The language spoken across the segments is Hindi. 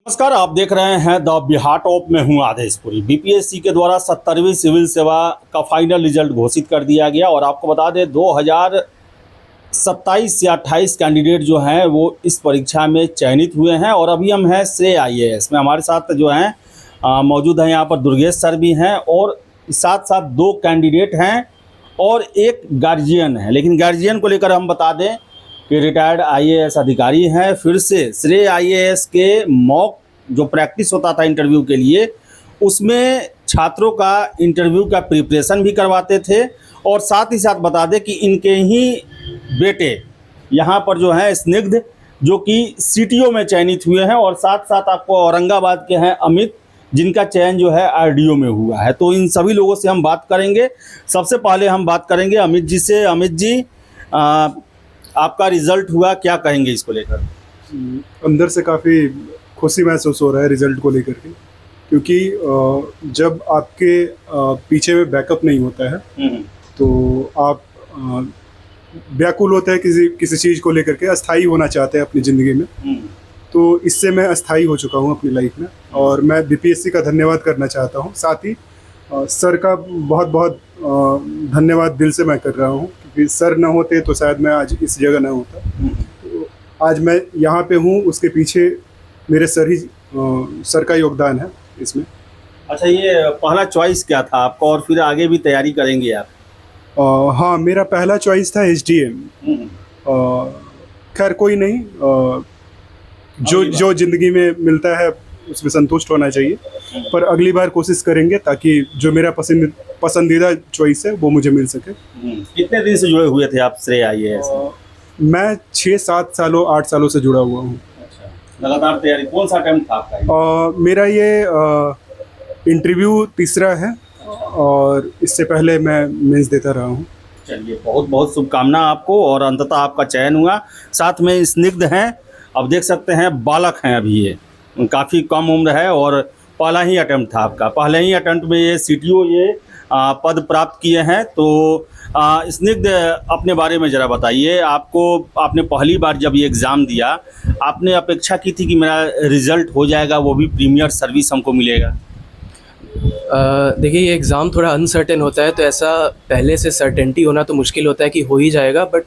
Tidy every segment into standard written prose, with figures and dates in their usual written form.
नमस्कार, आप देख रहे हैं द बिहार टॉप में हूं आदेशपुरी। बीपीएससी के द्वारा 70वीं सिविल सेवा का फाइनल रिजल्ट घोषित कर दिया गया और आपको बता दें 2027 या 28 कैंडिडेट जो हैं वो इस परीक्षा में चयनित हुए हैं। और अभी हम हैं श्रेय IAS में, हमारे साथ जो हैं मौजूद हैं यहाँ पर दुर्गेश सर भी हैं और साथ साथ 2 कैंडिडेट हैं और एक गार्जियन है। लेकिन गार्जियन को लेकर हम बता दें कि रिटायर्ड IAS अधिकारी हैं। फिर से श्रेय IAS के मॉक जो प्रैक्टिस होता था इंटरव्यू के लिए, उसमें छात्रों का इंटरव्यू का प्रिपरेशन भी करवाते थे। और साथ ही साथ बता दें कि इनके ही बेटे यहाँ पर जो हैं स्निग्ध, जो कि CTO में चयनित हुए हैं। और साथ साथ आपको औरंगाबाद के हैं अमित, जिनका चयन जो है RDO में हुआ है। तो इन सभी लोगों से हम बात करेंगे। सबसे पहले हम बात करेंगे अमित जी से। अमित जी, आपका रिज़ल्ट हुआ, क्या कहेंगे इसको लेकर? अंदर से काफ़ी खुशी महसूस हो रहा है रिज़ल्ट को लेकर के, क्योंकि जब आपके पीछे में बैकअप नहीं होता है तो आप व्याकुल होते हैं किसी चीज़ को लेकर के, अस्थाई होना चाहते हैं अपनी ज़िंदगी में। तो इससे मैं अस्थाई हो चुका हूँ अपनी लाइफ में और मैं BPSC का धन्यवाद करना चाहता हूँ। साथ ही सर का बहुत बहुत धन्यवाद दिल से मैं कर रहा हूँ, क्योंकि सर ना होते तो शायद मैं आज इस जगह ना होता। तो आज मैं यहाँ पे हूँ, उसके पीछे मेरे सर का योगदान है इसमें। अच्छा, ये पहला चॉइस क्या था आपका और फिर आगे भी तैयारी करेंगे आप? हाँ, मेरा पहला चॉइस था SDM। खैर कोई नहीं, जो ज़िंदगी में मिलता है उसमें संतुष्ट होना चाहिए, पर अगली बार कोशिश करेंगे ताकि जो मेरा पसंदीदा चॉइस है वो मुझे मिल सके। कितने दिन से जुड़े हुए थे आप श्रेय IAS? मैं 6-7 सालों 8 सालों से जुड़ा हुआ हूँ। अच्छा, लगातार तैयारी। कौन सा अटेम्प्ट था आपका? मेरा ये इंटरव्यू तीसरा है और इससे पहले मैं मेंस देता रहा हूँ। चलिए, बहुत बहुत शुभकामना आपको और अंततः आपका चयन हुआ। साथ में स्निग्ध हैं, अब देख सकते हैं बालक हैं अभी, ये काफ़ी कम उम्र है और पहला ही अटेम्प्ट था आपका। पहले ही अटेम्प्ट में ये CTO पद प्राप्त किए हैं। तो स्निग्ध, अपने बारे में ज़रा बताइए। आपने पहली बार जब ये एग्ज़ाम दिया, आपने अपेक्षा की थी कि मेरा रिज़ल्ट हो जाएगा, वो भी प्रीमियर सर्विस हमको मिलेगा? देखिए, ये एग्ज़ाम थोड़ा अनसर्टेन होता है, तो ऐसा पहले से सर्टेनिटी होना तो मुश्किल होता है कि हो ही जाएगा। बट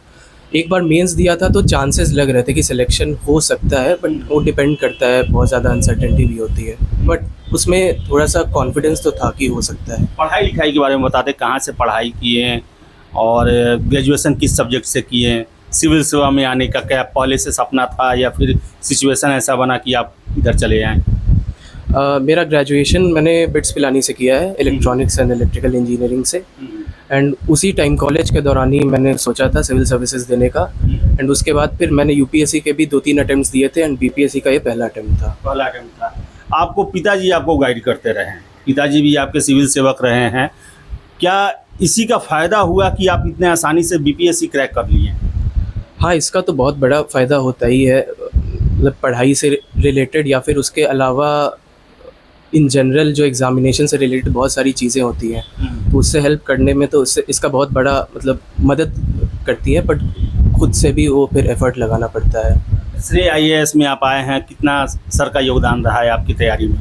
एक बार मेंस दिया था तो चांसेस लग रहे थे कि सिलेक्शन हो सकता है, बट वो डिपेंड करता है, बहुत ज़्यादा अनसर्टेनिटी भी होती है। बट उसमें थोड़ा सा कॉन्फिडेंस तो था कि हो सकता है। पढ़ाई लिखाई के बारे में बताते, कहाँ से पढ़ाई किए हैं और ग्रेजुएशन किस सब्जेक्ट से किए हैं? सिविल सेवा में आने का क्या पहले से सपना था या फिर सिचुएशन ऐसा बना कि आप इधर चले आएँ? मेरा ग्रेजुएशन मैंने बिट्स पिलानी से किया है, इलेक्ट्रॉनिक्स एंड इलेक्ट्रिकल इंजीनियरिंग से। एंड उसी टाइम कॉलेज के दौरान ही मैंने सोचा था सिविल सर्विसेज देने का। एंड उसके बाद फिर मैंने UPSC के भी 2-3 अटेम्प्ट्स दिए थे एंड BPSC का ये पहला अटेम्प्ट था। पहला अटेम्प्ट था। आपको पिताजी आपको गाइड करते रहे हैं, पिताजी भी आपके सिविल सेवक रहे हैं। क्या इसी का फ़ायदा हुआ कि आप इतने आसानी से BPSC क्रैक कर लिए? हाँ, इसका तो बहुत बड़ा फ़ायदा होता ही है। मतलब पढ़ाई से रिलेटेड या फिर उसके अलावा इन जनरल जो एग्ज़ामिनेशन से रिलेटेड बहुत सारी चीज़ें होती हैं, तो उससे हेल्प करने में तो इसका बहुत बड़ा मतलब मदद करती है। बट खुद से भी वो फिर एफ़र्ट लगाना पड़ता है। श्रेय IAS में आप आए हैं, कितना सर का योगदान रहा है आपकी तैयारी में?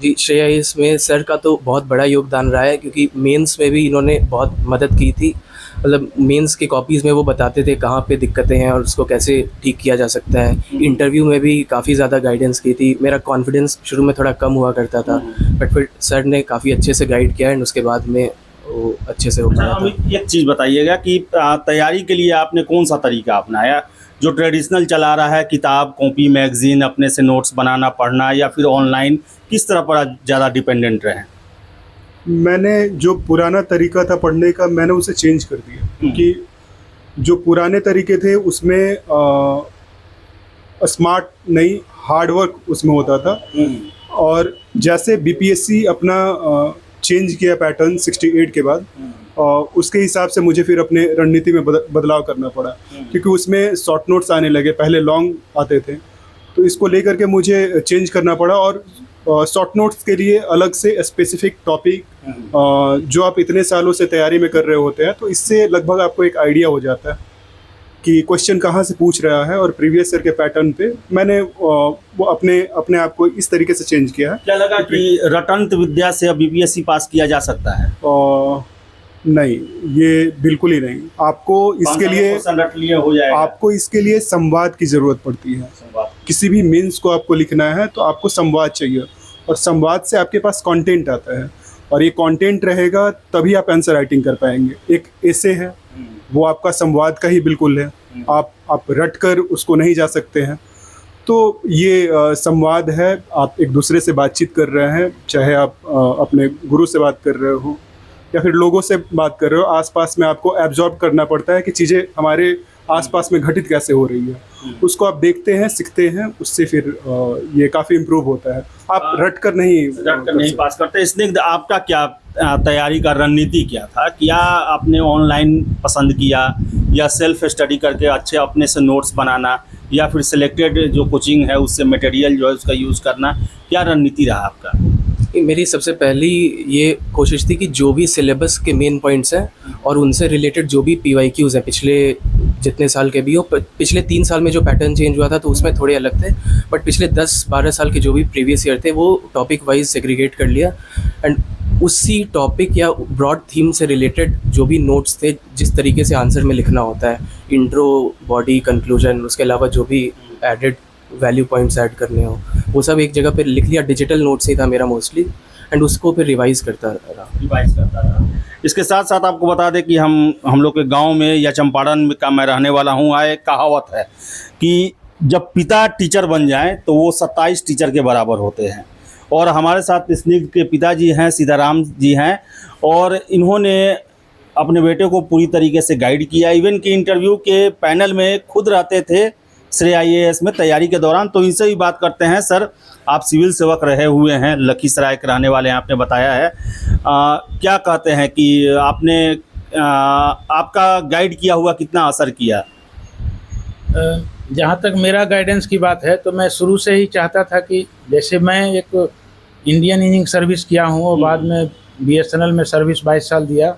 जी, श्रेय IAS में सर का तो बहुत बड़ा योगदान रहा है, क्योंकि मेंस में भी इन्होंने बहुत मदद की थी। मतलब मेंस के कॉपीज़ में वो बताते थे कहाँ पे दिक्कतें हैं और उसको कैसे ठीक किया जा सकता है। इंटरव्यू में भी काफ़ी ज़्यादा गाइडेंस की थी। मेरा कॉन्फिडेंस शुरू में थोड़ा कम हुआ करता था, बट फिर सर ने काफ़ी अच्छे से गाइड किया एंड उसके बाद में वो अच्छे से हो पाया था। एक चीज़ बताइएगा कि तैयारी के लिए आपने कौन सा तरीका अपनाया? जो ट्रेडिशनल चला रहा है, किताब कॉपी मैगज़ीन अपने से नोट्स बनाना पढ़ना, या फिर ऑनलाइन, किस तरह पर ज़्यादा डिपेंडेंट रहे? मैंने जो पुराना तरीका था पढ़ने का, मैंने उसे चेंज कर दिया, क्योंकि जो पुराने तरीके थे उसमें स्मार्ट नहीं, हार्ड वर्क उसमें होता था। और जैसे BPSC अपना चेंज किया पैटर्न 68 के बाद, उसके हिसाब से मुझे फिर अपने रणनीति में बदलाव करना पड़ा, क्योंकि उसमें शॉर्ट नोट्स आने लगे, पहले लॉन्ग आते थे। तो इसको लेकर के मुझे चेंज करना पड़ा और शॉर्ट नोट्स के लिए अलग से स्पेसिफिक टॉपिक जो आप इतने सालों से तैयारी में कर रहे होते हैं, तो इससे लगभग आपको एक आइडिया हो जाता है कि क्वेश्चन कहाँ से पूछ रहा है, और प्रीवियस ईयर के पैटर्न पे मैंने वो अपने आप को इस तरीके से चेंज किया है। क्या लगा कि रटंत विद्या से अब बीपीएससी पास किया जा सकता है? नहीं, ये बिल्कुल ही नहीं। आपको इसके लिए रट लिए हो जाएगा? आपको इसके लिए संवाद की ज़रूरत पड़ती है। किसी भी मेंस को आपको लिखना है तो आपको संवाद चाहिए, और संवाद से आपके पास कंटेंट आता है, और ये कंटेंट रहेगा तभी आप आंसर राइटिंग कर पाएंगे। एक ऐसे है वो आपका संवाद का ही बिल्कुल है, आप रट कर उसको नहीं जा सकते हैं। तो ये संवाद है, आप एक दूसरे से बातचीत कर रहे हैं, चाहे आप अपने गुरु से बात कर रहे हो या फिर लोगों से बात कर रहे हो। आसपास में आपको एब्जॉर्ब करना पड़ता है कि चीज़ें हमारे आसपास में घटित कैसे हो रही है, उसको आप देखते हैं, सीखते हैं, उससे फिर ये काफ़ी इम्प्रूव होता है। आप रट कर नहीं पास करते। स्निग्ध, आपका क्या तैयारी का रणनीति क्या था? क्या आपने ऑनलाइन पसंद किया या सेल्फ स्टडी करके अच्छे अपने से नोट्स बनाना, या फिर सिलेक्टेड जो कोचिंग है उससे मटेरियल जो है उसका यूज़ करना? क्या रणनीति रहा आपका? मेरी सबसे पहली ये कोशिश थी कि जो भी सिलेबस के मेन पॉइंट्स हैं और उनसे रिलेटेड जो भी PYQs हैं पिछले जितने साल के भी हो, पिछले 3 साल में जो पैटर्न चेंज हुआ था तो उसमें थोड़े अलग थे, बट पिछले 10-12 साल के जो भी प्रीवियस ईयर थे वो टॉपिक वाइज सेग्रीगेट कर लिया, एंड उसी टॉपिक या ब्रॉड थीम से रिलेटेड जो भी नोट्स थे, जिस तरीके से आंसर में लिखना होता है, इंट्रो, बॉडी, कंक्लूजन, उसके अलावा जो भी एडेड वैल्यू पॉइंट्स ऐड करने हो वो सब एक जगह पे लिख लिया। डिजिटल नोट्स ही था मेरा मोस्टली, एंड उसको फिर रिवाइज़ करता रहा। इसके साथ साथ आपको बता दें कि हम लोग के गांव में या चंपारण का मैं रहने वाला हूं, एक कहावत है कि जब पिता टीचर बन जाएं तो वो 27 टीचर के बराबर होते हैं। और हमारे साथ स्निग्ध के पिताजी हैं, सीताराम जी हैं, और इन्होंने अपने बेटे को पूरी तरीके से गाइड किया। इवन कि इंटरव्यू के पैनल में खुद रहते थे श्रेय IAS में तैयारी के दौरान। तो इनसे भी बात करते हैं। सर, आप सिविल सेवक रहे हुए हैं, लखीसराय के रहने वाले हैं, आपने बताया है। क्या कहते हैं कि आपने आपका गाइड किया हुआ कितना असर किया? जहाँ तक मेरा गाइडेंस की बात है तो मैं शुरू से ही चाहता था कि जैसे मैं एक इंडियन इंजीनियरिंग सर्विस किया हूँ और बाद में BSNL में सर्विस 22 साल दिया,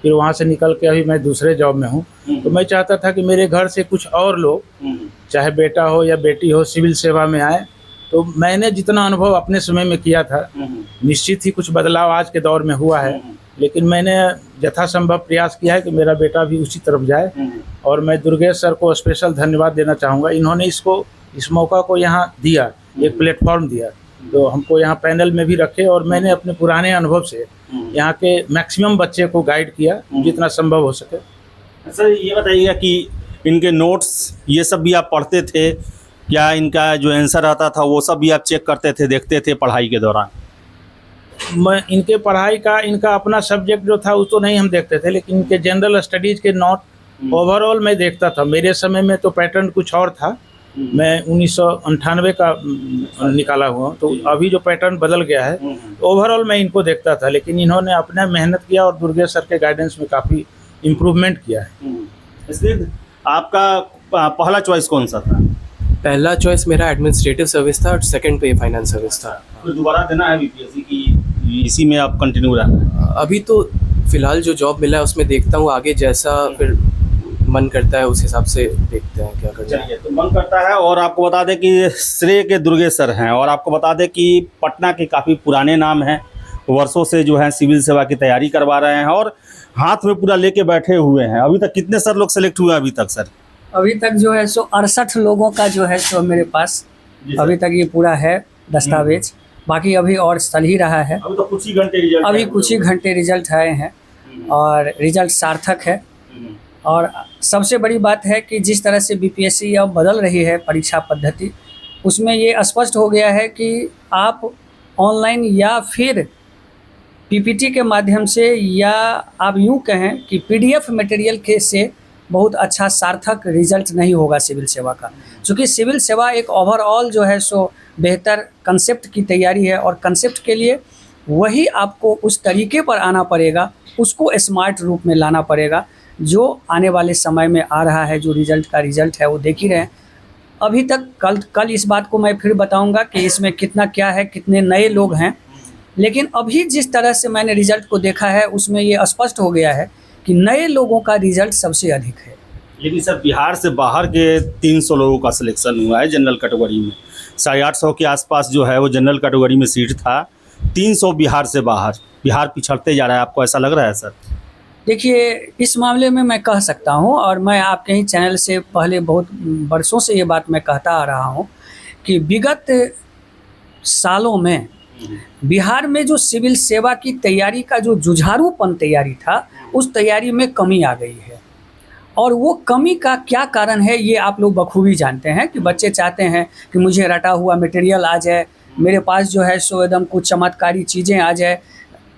फिर वहाँ से निकल के अभी मैं दूसरे जॉब में हूँ। तो मैं चाहता था कि मेरे घर से कुछ और लोग, चाहे बेटा हो या बेटी हो, सिविल सेवा में आए। तो मैंने जितना अनुभव अपने समय में किया था, निश्चित ही कुछ बदलाव आज के दौर में हुआ है, लेकिन मैंने यथासंभव प्रयास किया है कि मेरा बेटा भी उसी तरफ जाए। और मैं दुर्गेश सर को स्पेशल धन्यवाद देना चाहूँगा। इन्होंने इस मौका को यहाँ दिया, एक प्लेटफॉर्म दिया, तो हमको यहाँ पैनल में भी रखे, और मैंने अपने पुराने अनुभव से यहाँ के मैक्सिमम बच्चे को गाइड किया जितना संभव हो सके। सर, ये बताइएगा कि इनके नोट्स ये सब भी आप पढ़ते थे क्या? इनका जो आंसर आता था वो सब भी आप चेक करते थे, देखते थे पढ़ाई के दौरान? मैं इनके पढ़ाई का, इनका अपना सब्जेक्ट जो था वो तो नहीं हम देखते थे, लेकिन इनके जनरल स्टडीज़ के नोट ओवरऑल मैं देखता था। मेरे समय में तो पैटर्न कुछ और था, मैं 1998 का निकाला हुआ, तो अभी जो पैटर्न बदल गया है, ओवरऑल मैं इनको देखता था। लेकिन इन्होंने अपना मेहनत किया और दुर्गेश सर के गाइडेंस में काफ़ी इम्प्रूवमेंट किया है। इसलिए आपका पहला चॉइस कौन सा था? पहला चॉइस मेरा एडमिनिस्ट्रेटिव सर्विस था और सेकंड पे फाइनेंस सर्विस था। तो दोबारा देना है BPSC की, इसी में आप कंटिन्यू रहना है? अभी तो फ़िलहाल जो जॉब मिला है उसमें देखता हूँ, आगे जैसा फिर मन करता है उस हिसाब से देखते हैं क्या करना है। तो मन करता है। और आपको बता दें कि श्रेय के दुर्गेश सर हैं, और आपको बता दें कि पटना के काफ़ी पुराने नाम हैं, वर्षों से जो है सिविल सेवा की तैयारी करवा रहे हैं और हाथ में पूरा लेके बैठे हुए हैं। अभी तक कितने सर लोग सेलेक्ट हुए हैं अभी तक? सर, अभी तक जो है 68 लोगों का जो है सो मेरे पास अभी तक ये पूरा है दस्तावेज। बाकी अभी और चल ही रहा है। अभी तो कुछ ही घंटे रिजल्ट, अभी कुछ ही घंटे रिजल्ट आए हैं और रिजल्ट सार्थक है। और सबसे बड़ी बात है कि जिस तरह से BPSC अब बदल रही है परीक्षा पद्धति, उसमें ये स्पष्ट हो गया है कि आप ऑनलाइन या फिर PPT के माध्यम से, या आप यूँ कहें कि PDF मटेरियल के से बहुत अच्छा सार्थक रिजल्ट नहीं होगा सिविल सेवा का। क्योंकि सिविल सेवा एक ओवरऑल जो है सो बेहतर कंसेप्ट की तैयारी है, और कंसेप्ट के लिए वही आपको उस तरीके पर आना पड़ेगा, उसको स्मार्ट रूप में लाना पड़ेगा, जो आने वाले समय में आ रहा है। जो रिजल्ट है वो देख ही रहे हैं। अभी तक कल इस बात को मैं फिर बताऊंगा कि इसमें कितना क्या है, कितने नए लोग हैं, लेकिन अभी जिस तरह से मैंने रिजल्ट को देखा है उसमें ये स्पष्ट हो गया है कि नए लोगों का रिजल्ट सबसे अधिक है। लेकिन सर बिहार से बाहर के 300 लोगों का सिलेक्शन हुआ है जनरल कैटेगरी में। 850 के आसपास जो है वो जनरल कैटेगरी में सीट था, 300 बिहार से बाहर। बिहार पिछड़ते जा रहा है, आपको ऐसा लग रहा है सर? देखिए, इस मामले में मैं कह सकता हूं, और मैं आपके ही चैनल से पहले बहुत वर्षों से ये बात मैं कहता आ रहा हूं कि विगत सालों में बिहार में जो सिविल सेवा की तैयारी का जो जुझारूपन तैयारी था, उस तैयारी में कमी आ गई है। और वो कमी का क्या कारण है ये आप लोग बखूबी जानते हैं कि बच्चे चाहते हैं कि मुझे रटा हुआ मटेरियल आ जाए, मेरे पास जो है सो एकदम कुछ चमत्कारी चीज़ें आ जाए।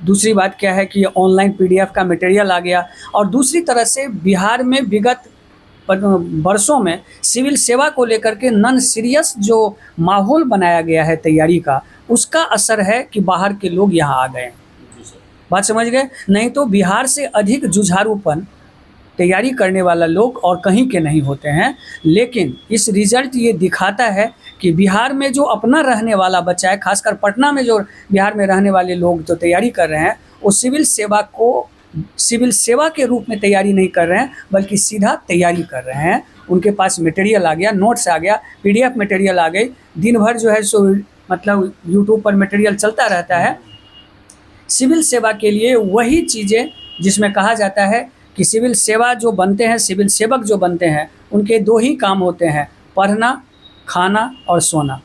दूसरी बात क्या है कि ऑनलाइन PDF का मटेरियल आ गया। और दूसरी तरह से बिहार में विगत वर्षों में सिविल सेवा को लेकर के नॉन सीरियस जो माहौल बनाया गया है तैयारी का, उसका असर है कि बाहर के लोग यहाँ आ गए हैं। बात समझ गए? नहीं तो बिहार से अधिक जुझारूपन तैयारी करने वाला लोग और कहीं के नहीं होते हैं। लेकिन इस रिज़ल्ट ये दिखाता है कि बिहार में जो अपना रहने वाला बच्चा है, खासकर पटना में जो बिहार में रहने वाले लोग जो तैयारी कर रहे हैं, वो सिविल सेवा को सिविल सेवा के रूप में तैयारी नहीं कर रहे हैं, बल्कि सीधा तैयारी कर रहे हैं। उनके पास मटेरियल आ गया, नोट्स आ गया, PDF मटेरियल आ गई, दिन भर जो है सो मतलब यूट्यूब पर मटेरियल चलता रहता है। सिविल सेवा के लिए वही चीज़ें जिसमें कहा जाता है कि सिविल सेवा जो बनते हैं, सिविल सेवक जो बनते हैं, उनके 2 ही काम होते हैं, पढ़ना, खाना और सोना।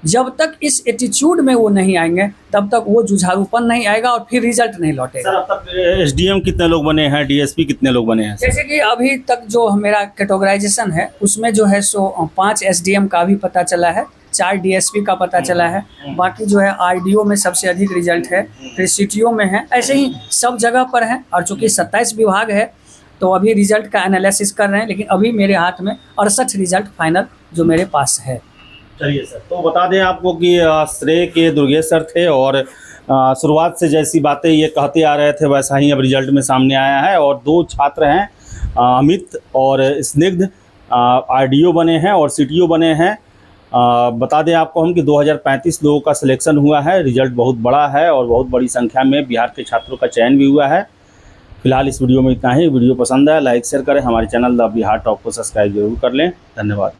जब तक इस एटीट्यूड में वो नहीं आएंगे, तब तक वो जुझारूपन नहीं आएगा और फिर रिजल्ट नहीं लौटेगा। सर अब तक SDM कितने लोग बने हैं, DSP कितने लोग बने हैं? जैसे कि अभी तक जो मेरा कैटेगराइजेशन है, उसमें जो है सो 5 SDM का भी पता चला है, 4 DSP का पता चला है, बाकी जो है RDO में सबसे अधिक रिजल्ट है, फिर CTO में है, ऐसे ही सब जगह पर है। और चूँकि 27 विभाग है तो अभी रिजल्ट का एनालिसिस कर रहे हैं, लेकिन अभी मेरे हाथ में 68 रिजल्ट फाइनल जो मेरे पास है। चलिए सर, तो बता दें आपको कि श्रेय के दुर्गेश सर थे और शुरुआत से जैसी बातें ये कहते आ रहे थे वैसा ही अब रिजल्ट में सामने आया है। और 2 छात्र हैं, अमित और स्निग्ध, RDO बने हैं और CTO बने हैं। बता दें आपको हम कि 2035 लोगों का सिलेक्शन हुआ है। रिजल्ट बहुत बड़ा है और बहुत बड़ी संख्या में बिहार के छात्रों का चयन भी हुआ है। फिलहाल इस वीडियो में इतना ही। वीडियो पसंद है लाइक शेयर करें, हमारे चैनल द बिहार टॉप को सब्सक्राइब जरूर कर लें। धन्यवाद।